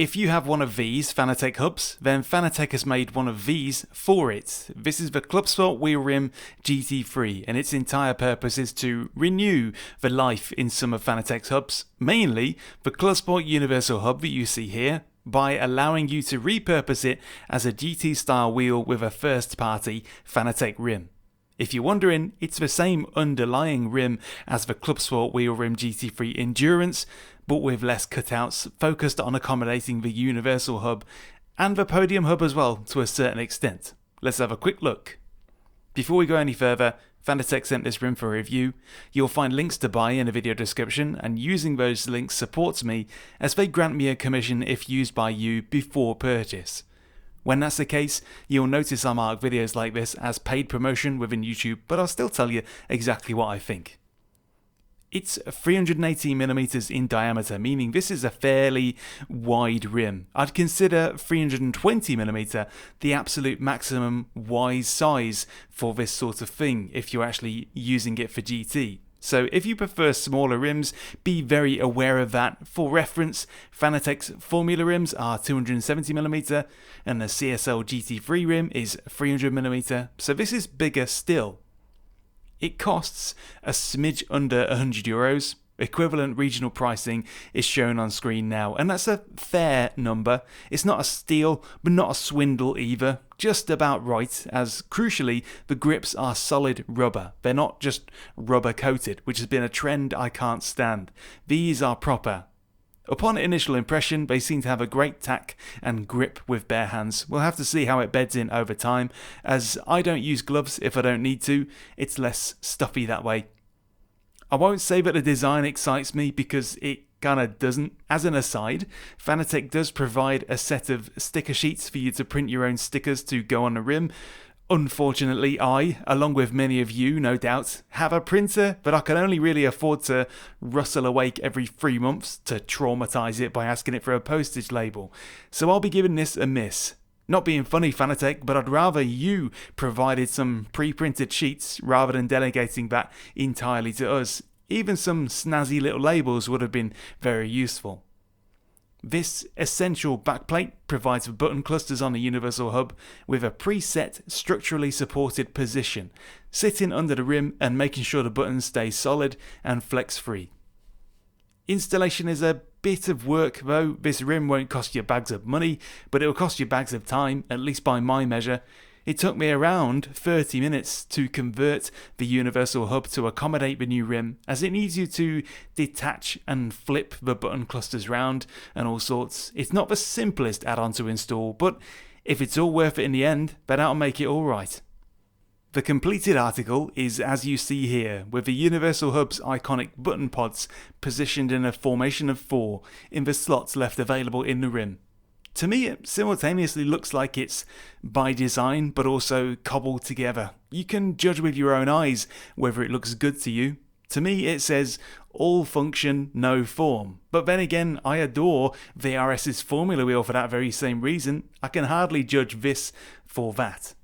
If you have one of these Fanatec hubs, then Fanatec has made one of these for it. This is the Clubsport wheel rim GT3, and its entire purpose is to renew the life in some of Fanatec's hubs, mainly the Clubsport Universal Hub that you see here, by allowing you to repurpose it as a GT style wheel with a first party Fanatec rim. If you're wondering, it's the same underlying rim as the Clubsport wheel rim GT3 Endurance, but with less cutouts, focused on accommodating the Universal Hub and the Podium Hub as well to a certain extent. Let's have a quick look. Before we go any further, Fanatec sent this rim for review. You'll find links to buy in the video description, and using those links supports me as they grant me a commission if used by you before purchase. When that's the case, you'll notice I mark videos like this as paid promotion within YouTube, but I'll still tell you exactly what I think. It's 318mm in diameter, meaning this is a fairly wide rim. I'd consider 320mm the absolute maximum wise size for this sort of thing if you're actually using it for GT. So if you prefer smaller rims, be very aware of that. For reference, Fanatec's Formula rims are 270mm and the CSL GT3 rim is 300mm, so this is bigger still. It costs a smidge under €100. Equivalent regional pricing is shown on screen now, and that's a fair number. It's not a steal, but not a swindle either. Just about right, as crucially, the grips are solid rubber. They're not just rubber coated, which has been a trend I can't stand. These are proper. Upon initial impression, they seem to have a great tack and grip with bare hands. We'll have to see how it beds in over time, as I don't use gloves if I don't need to. It's less stuffy that way. I won't say that the design excites me because it kinda doesn't. As an aside, Fanatec does provide a set of sticker sheets for you to print your own stickers to go on the rim. Unfortunately, I, along with many of you no doubt, have a printer, but I can only really afford to rustle awake every 3 months to traumatise it by asking it for a postage label. So I'll be giving this a miss. Not being funny, Fanatec, but I'd rather you provided some pre-printed sheets rather than delegating that entirely to us. Even some snazzy little labels would have been very useful. This essential backplate provides the button clusters on the Universal Hub with a preset structurally supported position, sitting under the rim and making sure the buttons stay solid and flex free. Installation is a bit of work though. This rim won't cost you bags of money, but it will cost you bags of time, at least by my measure. It took me around 30 minutes to convert the Universal Hub to accommodate the new rim, as it needs you to detach and flip the button clusters round and all sorts. It's not the simplest add-on to install, but if it's all worth it in the end, then that'll make it alright. The completed article is as you see here, with the Universal Hub's iconic button pods positioned in a formation of 4 in the slots left available in the rim. To me, it simultaneously looks like it's by design, but also cobbled together. You can judge with your own eyes whether it looks good to you. To me, it says, all function, no form. But then again, I adore VRS's Formula wheel for that very same reason. I can hardly judge this for that.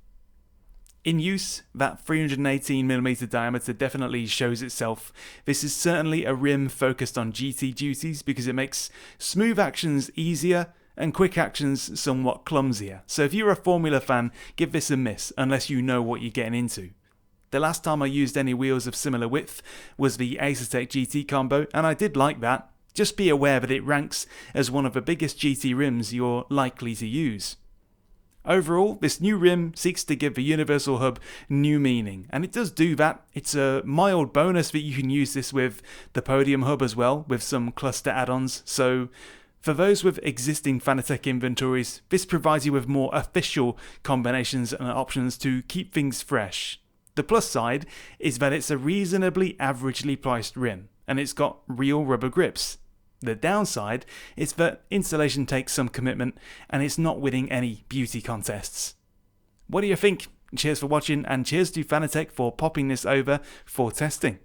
In use, that 318mm diameter definitely shows itself. This is certainly a rim focused on GT duties because it makes smooth actions easier and quick actions somewhat clumsier. So if you're a Formula fan, give this a miss unless you know what you're getting into. The last time I used any wheels of similar width was the Acertec GT combo, and I did like that. Just be aware that it ranks as one of the biggest GT rims you're likely to use. Overall, this new rim seeks to give the Universal Hub new meaning, and it does do that. It's a mild bonus that you can use this with the Podium Hub as well, with some cluster add-ons. So for those with existing Fanatec inventories, this provides you with more official combinations and options to keep things fresh. The plus side is that it's a reasonably averagely priced rim, and it's got real rubber grips. The downside is that installation takes some commitment, and it's not winning any beauty contests. What do you think? Cheers for watching, and cheers to Fanatec for popping this over for testing.